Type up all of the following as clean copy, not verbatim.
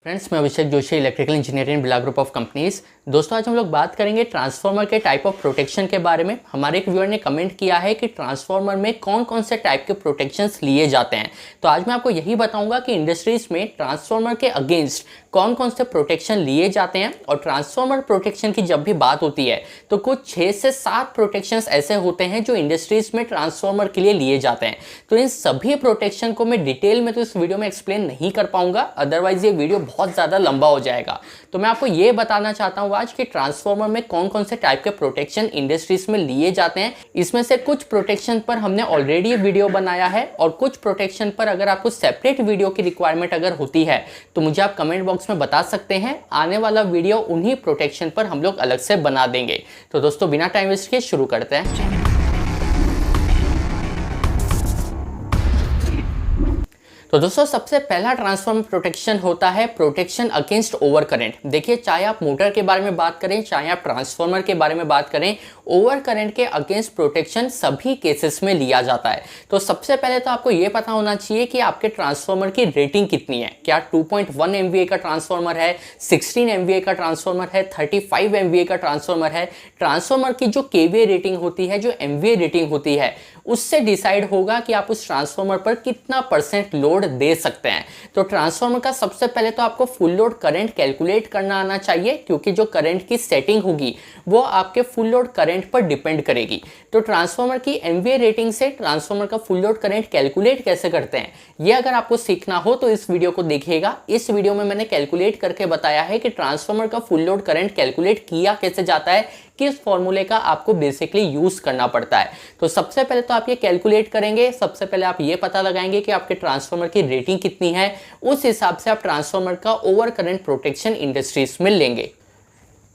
Friends, मैं अभिषेक Joshi, electrical engineering बिला group of companies. दोस्तों, आज हम लोग बात करेंगे ट्रांसफार्मर के टाइप ऑफ प्रोटेक्शन के बारे में। हमारे एक व्यूअर ने कमेंट किया है कि ट्रांसफार्मर में कौन कौन से टाइप के प्रोटेक्शंस लिए जाते हैं। तो आज मैं आपको यही बताऊंगा कि इंडस्ट्रीज में ट्रांसफार्मर के अगेंस्ट कौन कौन से प्रोटेक्शन लिए जाते हैं। और ट्रांसफार्मर प्रोटेक्शन की जब भी बात होती है तो कुछ 6 से 7 प्रोटेक्शंस ऐसे होते हैं जो इंडस्ट्रीज में ट्रांसफार्मर के लिए लिए जाते हैं। तो इन सभी प्रोटेक्शन को मैं डिटेल में तो इस वीडियो में एक्सप्लेन नहीं कर पाऊंगा, अदरवाइज ये वीडियो बहुत ज़्यादा लंबा हो जाएगा। तो मैं आपको ये बताना चाहता हूँ आज कि ट्रांसफार्मर में कौन कौन से टाइप के प्रोटेक्शन इंडस्ट्रीज में लिए जाते हैं। इसमें से कुछ प्रोटेक्शन पर हमने ऑलरेडी वीडियो बनाया है और कुछ प्रोटेक्शन पर अगर आपको सेपरेट वीडियो की रिक्वायरमेंट अगर होती है तो मुझे आप कमेंट बॉक्स में बता सकते हैं। आने वाला वीडियो उन्हीं प्रोटेक्शन पर हम लोग अलग से बना देंगे। तो दोस्तों, बिना टाइम वेस्ट किए शुरू करते हैं। तो दोस्तों, सबसे पहला ट्रांसफार्मर प्रोटेक्शन होता है प्रोटेक्शन अगेंस्ट ओवर करंट। देखिए, चाहे आप मोटर के बारे में बात करें, चाहे आप ट्रांसफार्मर के बारे में बात करें, ओवर करंट के अगेंस्ट प्रोटेक्शन सभी केसेस में लिया जाता है। तो सबसे पहले तो आपको यह पता होना चाहिए कि आपके ट्रांसफार्मर की रेटिंग कितनी है। क्या 2.1 MVA का ट्रांसफार्मर है, 16 MVA का ट्रांसफार्मर है, 35 MVA का ट्रांसफार्मर है। ट्रांसफार्मर की जो KVA रेटिंग होती है, जो MVA रेटिंग होती है, उससे डिसाइड होगा कि आप उस ट्रांसफार्मर पर कितना % लोड दे सकते हैं। तो ट्रांसफार्मर का सबसे पहले तो आपको फुल लोड करंट कैलकुलेट करना आना चाहिए, क्योंकि जो करंट की सेटिंग होगी वो आपके फुल लोड करंट पर डिपेंड करेगी। तो ट्रांसफार्मर की MVA रेटिंग से ट्रांसफार्मर का फुल लोड करंट कैलकुलेट कैसे करते हैं, ये अगर आपको सीखना हो तो इस वीडियो को देखिएगा। इस वीडियो में मैंने कैलकुलेट करके बताया है कि ट्रांसफार्मर का फुल लोड करंट कैलकुलेट किया कैसे जाता है, किस फॉर्मूले का आपको बेसिकली यूज करना पड़ता है। तो सबसे पहले तो आप ये कैलकुलेट करेंगे। सबसे पहले आप ये पता लगाएंगे कि आपके ट्रांसफार्मर की रेटिंग कितनी है, उस हिसाब से आप ट्रांसफार्मर का ओवर करंट प्रोटेक्शन इंडस्ट्रीज में लेंगे।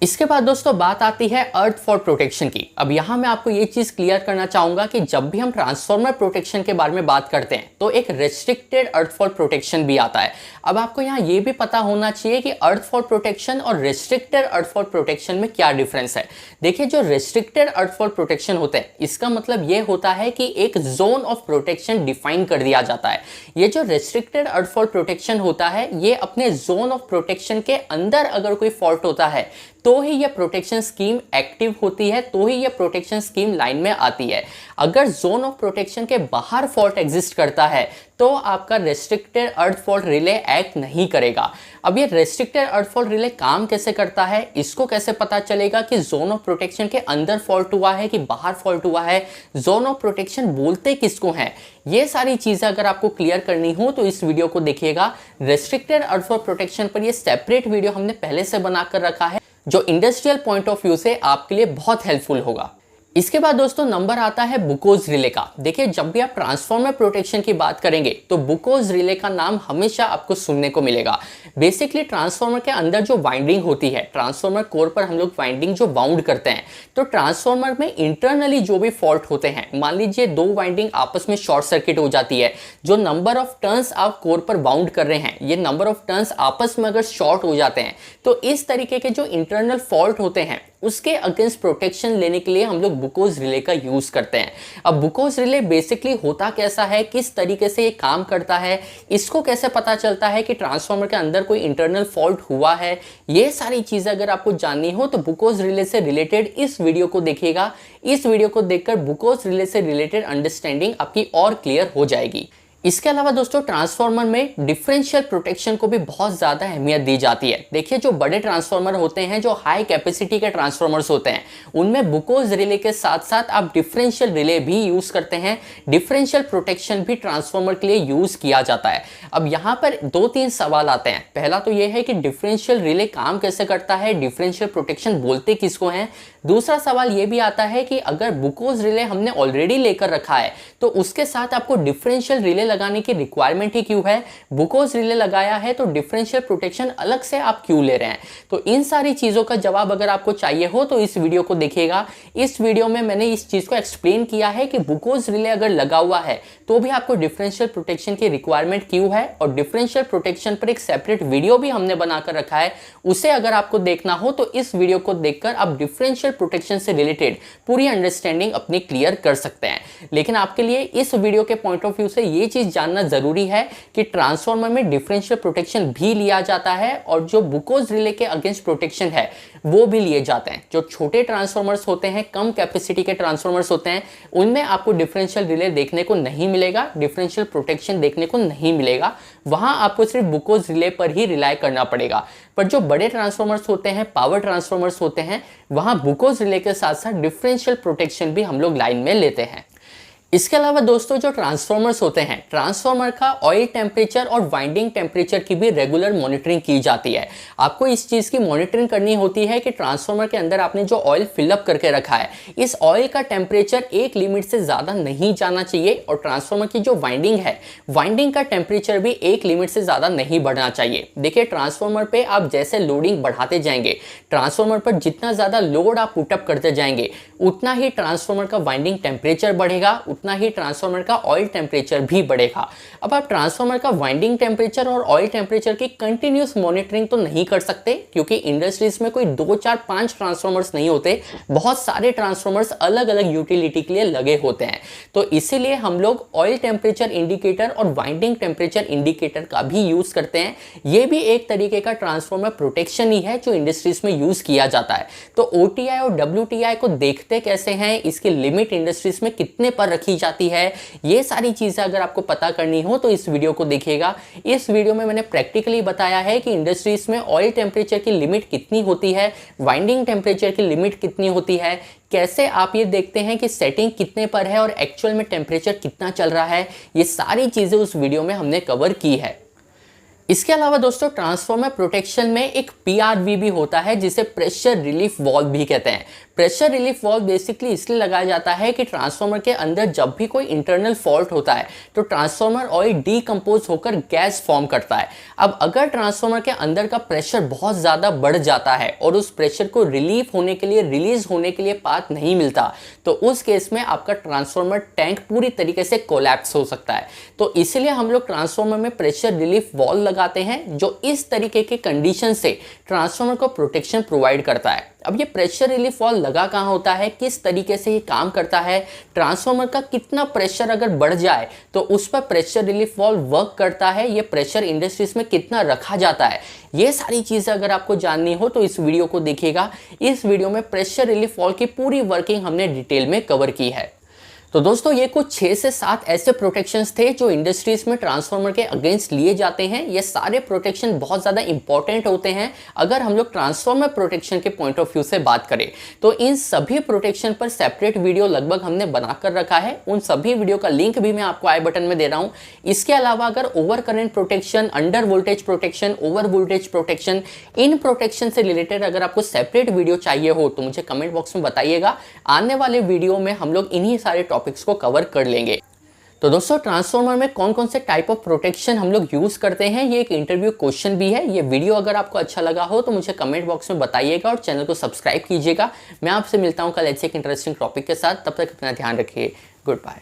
इसके बाद दोस्तों बात आती है अर्थ फॉल प्रोटेक्शन की। अब यहां मैं आपको ये चीज क्लियर करना चाहूंगा कि जब भी हम ट्रांसफार्मर प्रोटेक्शन के बारे में बात करते हैं तो एक रेस्ट्रिक्टेड अर्थ फॉल प्रोटेक्शन भी आता है। अब आपको यहां ये भी पता होना चाहिए कि अर्थ फॉल प्रोटेक्शन और रेस्ट्रिक्टेड अर्थ फॉल प्रोटेक्शन में क्या डिफरेंस है। देखिए, जो रेस्ट्रिक्टेड अर्थ फॉल प्रोटेक्शन होता है, इसका मतलब ये होता है कि एक जोन ऑफ प्रोटेक्शन डिफाइन कर दिया जाता है। ये जो रेस्ट्रिक्टेड अर्थ फॉल प्रोटेक्शन होता है, ये अपने जोन ऑफ प्रोटेक्शन के अंदर अगर कोई फॉल्ट होता है तो ही यह प्रोटेक्शन स्कीम एक्टिव होती है, तो ही यह प्रोटेक्शन स्कीम लाइन में आती है। अगर जोन ऑफ प्रोटेक्शन के बाहर फॉल्ट एग्जिस्ट करता है तो आपका रेस्ट्रिक्टेड अर्थ फॉल्ट रिले एक्ट नहीं करेगा। अब ये रेस्ट्रिक्टेड अर्थ फॉल्ट रिले काम कैसे करता है, इसको कैसे पता चलेगा कि जोन ऑफ प्रोटेक्शन के अंदर फॉल्ट हुआ है कि बाहर फॉल्ट हुआ है, जोन ऑफ प्रोटेक्शन बोलते किसको हैं, ये सारी चीजें अगर आपको क्लियर करनी हो तो इस वीडियो को देखिएगा। रेस्ट्रिक्टेड अर्थ फॉल्ट प्रोटेक्शन पर ये सेपरेट वीडियो हमने पहले से बनाकर रखा है, जो इंडस्ट्रियल पॉइंट ऑफ व्यू से आपके लिए बहुत हेल्पफुल होगा। इसके बाद दोस्तों नंबर आता है बुकोज रिले का। देखिए, जब भी आप ट्रांसफार्मर प्रोटेक्शन की बात करेंगे तो बुकोज रिले का नाम हमेशा आपको सुनने को मिलेगा। बेसिकली ट्रांसफार्मर के अंदर जो वाइंडिंग होती है, ट्रांसफार्मर कोर पर हम लोग वाइंडिंग जो बाउंड करते हैं, तो ट्रांसफार्मर में इंटरनली जो भी फॉल्ट होते हैं, मान लीजिए 2 वाइंडिंग आपस में शॉर्ट सर्किट हो जाती है, जो नंबर ऑफ टर्न्स आप कोर पर बाउंड कर रहे हैं, ये नंबर ऑफ टर्न्स आपस में अगर शॉर्ट हो जाते हैं तो इस तरीके के जो इंटरनल फॉल्ट होते हैं उसके अगेंस्ट प्रोटेक्शन लेने के लिए हम लोग बुकोज रिले का यूज करते हैं। अब बुकोज रिले बेसिकली होता कैसा है, किस तरीके से ये काम करता है, इसको कैसे पता चलता है कि ट्रांसफार्मर के अंदर कोई इंटरनल फॉल्ट हुआ है, ये सारी चीजें अगर आपको जाननी हो तो बुकोज रिले से रिलेटेड इस वीडियो को देखिएगा। इस वीडियो को देखकर बुकोज रिले से रिलेटेड अंडरस्टैंडिंग आपकी और क्लियर हो जाएगी। इसके अलावा दोस्तों ट्रांसफार्मर में डिफरेंशियल प्रोटेक्शन को भी बहुत ज़्यादा अहमियत दी जाती है। देखिए, जो बड़े ट्रांसफार्मर होते हैं, जो हाई कैपेसिटी के ट्रांसफार्मर्स होते हैं, उनमें बुकोज रिले के साथ साथ आप डिफरेंशियल रिले भी यूज़ करते हैं। डिफरेंशियल प्रोटेक्शन भी ट्रांसफार्मर के लिए यूज़ किया जाता है। अब यहाँ पर 2-3 सवाल आते हैं। पहला तो ये है कि डिफरेंशियल रिले काम कैसे करता है, डिफरेंशियल प्रोटेक्शन बोलते किसको हैं। दूसरा सवाल ये भी आता है कि अगर बुकोज रिले हमने ऑलरेडी लेकर रखा है तो उसके साथ आपको डिफरेंशियल रिले लगाने की रिक्वायरमेंट ही क्यों है। बुकोज रिले लगाया है तो डिफरेंशियल प्रोटेक्शन अलग से आप क्यों ले रहे हैं। तो इन सारी चीज़ों का जवाब अगर आपको चाहिए हो तो इस वीडियो को देखिएगा। इस वीडियो में मैंने इस चीज़ को एक्सप्लेन किया है कि बुकोज रिले अगर लगा हुआ है तो भी आपको डिफरेंशियल प्रोटेक्शन की रिक्वायरमेंट क्यों है, और डिफरेंशियल प्रोटेक्शन पर एक सेपरेट वीडियो भी हमने बनाकर रखा है। उसे अगर आपको देखना हो तो इस वीडियो को देखकर आप डिफरेंशियल प्रोटेक्शन से रिलेटेड पूरी अंडरस्टैंडिंग अपनी क्लियर कर सकते हैं। लेकिन आपके लिए इस वीडियो के पॉइंट ऑफ व्यू से ये चीज चीज़ जानना ज़रूरी है कि ट्रांसफार्मर में डिफरेंशियल प्रोटेक्शन भी लिया जाता है और जो बुकोज रिले के अगेंस्ट प्रोटेक्शन है वो भी लिए जाते हैं। जो छोटे ट्रांसफार्मर्स होते हैं, कम कैपेसिटी के ट्रांसफार्मर्स होते हैं, उनमें आपको डिफरेंशियल रिले देखने को नहीं मिलेगा, डिफरेंशियल प्रोटेक्शन देखने को नहीं मिलेगा। वहां आपको सिर्फ बुकोज रिले पर ही रिलाई करना पड़ेगा। पर जो बड़े ट्रांसफार्मर्स होते हैं, पावर ट्रांसफार्मर्स होते हैं, वहां बुकोज रिले के साथ साथ डिफरेंशियल प्रोटेक्शन भी हम लोग लाइन में लेते हैं। इसके अलावा दोस्तों जो ट्रांसफार्मर्स होते हैं, ट्रांसफार्मर का ऑयल टेम्परेचर और वाइंडिंग टेम्परेचर की भी रेगुलर मॉनिटरिंग की जाती है। आपको इस चीज़ की मॉनिटरिंग करनी होती है कि ट्रांसफार्मर के अंदर आपने जो ऑयल फिलअप करके रखा है, इस ऑयल का टेम्परेचर एक लिमिट से ज़्यादा नहीं जाना चाहिए और ट्रांसफार्मर की जो वाइंडिंग है, वाइंडिंग का टेम्परेचर भी एक लिमिट से ज़्यादा नहीं बढ़ना चाहिए। देखिए, ट्रांसफार्मर पर आप जैसे लोडिंग बढ़ाते जाएंगे, ट्रांसफार्मर पर जितना ज़्यादा लोड आप पुटअप करते जाएंगे, उतना ही ट्रांसफार्मर का वाइंडिंग टेम्परेचर बढ़ेगा, उतना ही ट्रांसफार्मर का ऑयल टेम्परेचर भी बढ़ेगा। अब आप ट्रांसफार्मर का वाइंडिंग टेम्परेचर और ऑयल टेम्परेचर की कंटिन्यूस मॉनिटरिंग तो नहीं कर सकते, क्योंकि इंडस्ट्रीज में कोई 2, 4, 5 ट्रांसफार्मर्स नहीं होते, बहुत सारे ट्रांसफार्मर्स अलग अलग यूटिलिटी के लिए लगे होते हैं। तो इसीलिए हम लोग ऑयल टेम्परेचर इंडिकेटर और वाइंडिंग टेम्परेचर इंडिकेटर का भी यूज करते हैं। ये भी एक तरीके का ट्रांसफार्मर प्रोटेक्शन ही है जो इंडस्ट्रीज में यूज किया जाता है। तो OTI और WTI को देखते कैसे हैं, इसकी लिमिट इंडस्ट्रीज में कितने पर रखी जाती है, ये सारी चीजें अगर आपको पता करनी हो तो इस वीडियो को देखिएगा। इस वीडियो में मैंने प्रैक्टिकली बताया है कि इंडस्ट्रीज में ऑयल टेम्परेचर की लिमिट कितनी होती है, वाइंडिंग टेम्परेचर की लिमिट कितनी होती है, कैसे आप ये देखते हैं कि सेटिंग कितने पर है और एक्चुअल में टेम्परेचर कितना चल रहा है। ये सारी चीजें उस वीडियो में हमने कवर की है। इसके अलावा दोस्तों ट्रांसफार्मर प्रोटेक्शन में एक PRV भी होता है, जिसे प्रेशर रिलीफ वाल्व भी कहते हैं। प्रेशर रिलीफ वाल्व बेसिकली इसलिए लगाया जाता है कि ट्रांसफार्मर के अंदर जब भी कोई इंटरनल फॉल्ट होता है तो ट्रांसफार्मर ऑयल डीकंपोज होकर गैस फॉर्म करता है। अब अगर ट्रांसफार्मर के अंदर का प्रेशर बहुत ज़्यादा बढ़ जाता है और उस प्रेशर को रिलीफ होने के लिए, रिलीज होने के लिए पाथ नहीं मिलता, तो उस केस में आपका ट्रांसफार्मर टैंक पूरी तरीके से कोलैप्स हो सकता है। तो इसलिए हम लोग ट्रांसफार्मर में प्रेशर रिलीफ वाल्व लगाते हैं, जो इस तरीके के कंडीशन से ट्रांसफार्मर को प्रोटेक्शन प्रोवाइड करता है। अब ये प्रेशर रिलीफ वाल्व लगा कहाँ होता है, किस तरीके से ये काम करता है, ट्रांसफार्मर का कितना प्रेशर अगर बढ़ जाए तो उस पर प्रेशर रिलीफ वाल्व वर्क करता है, ये प्रेशर इंडस्ट्रीज में कितना रखा जाता है, ये सारी चीज़ें अगर आपको जाननी हो तो इस वीडियो को देखिएगा। इस वीडियो में प्रेशर रिलीफ वाल्व की पूरी वर्किंग हमने डिटेल में कवर की है। तो दोस्तों ये कुछ 6 से 7 ऐसे प्रोटेक्शंस थे जो इंडस्ट्रीज में ट्रांसफार्मर के अगेंस्ट लिए जाते हैं। ये सारे प्रोटेक्शन बहुत ज़्यादा इंपॉर्टेंट होते हैं अगर हम लोग ट्रांसफार्मर प्रोटेक्शन के पॉइंट ऑफ व्यू से बात करें। तो इन सभी प्रोटेक्शन पर सेपरेट वीडियो लगभग हमने बनाकर रखा है, उन सभी वीडियो का लिंक भी मैं आपको आई बटन में दे रहा हूँ। इसके अलावा अगर over current protection, under voltage protection, over voltage protection, इन प्रोटेक्शन से रिलेटेड अगर आपको सेपरेट वीडियो चाहिए हो तो मुझे कमेंट बॉक्स में बताइएगा। आने वाले वीडियो में हम लोग इन्हीं सारे टॉपिक्स को कवर कर लेंगे। तो दोस्तों ट्रांसफार्मर में कौन कौन से टाइप ऑफ प्रोटेक्शन हम लोग यूज करते हैं, ये एक इंटरव्यू क्वेश्चन भी है। ये वीडियो अगर आपको अच्छा लगा हो तो मुझे कमेंट बॉक्स में बताइएगा और चैनल को सब्सक्राइब कीजिएगा। मैं आपसे मिलता हूं कल ऐसे एक इंटरेस्टिंग टॉपिक के साथ, तब तक अपना ध्यान रखिए। Good bye.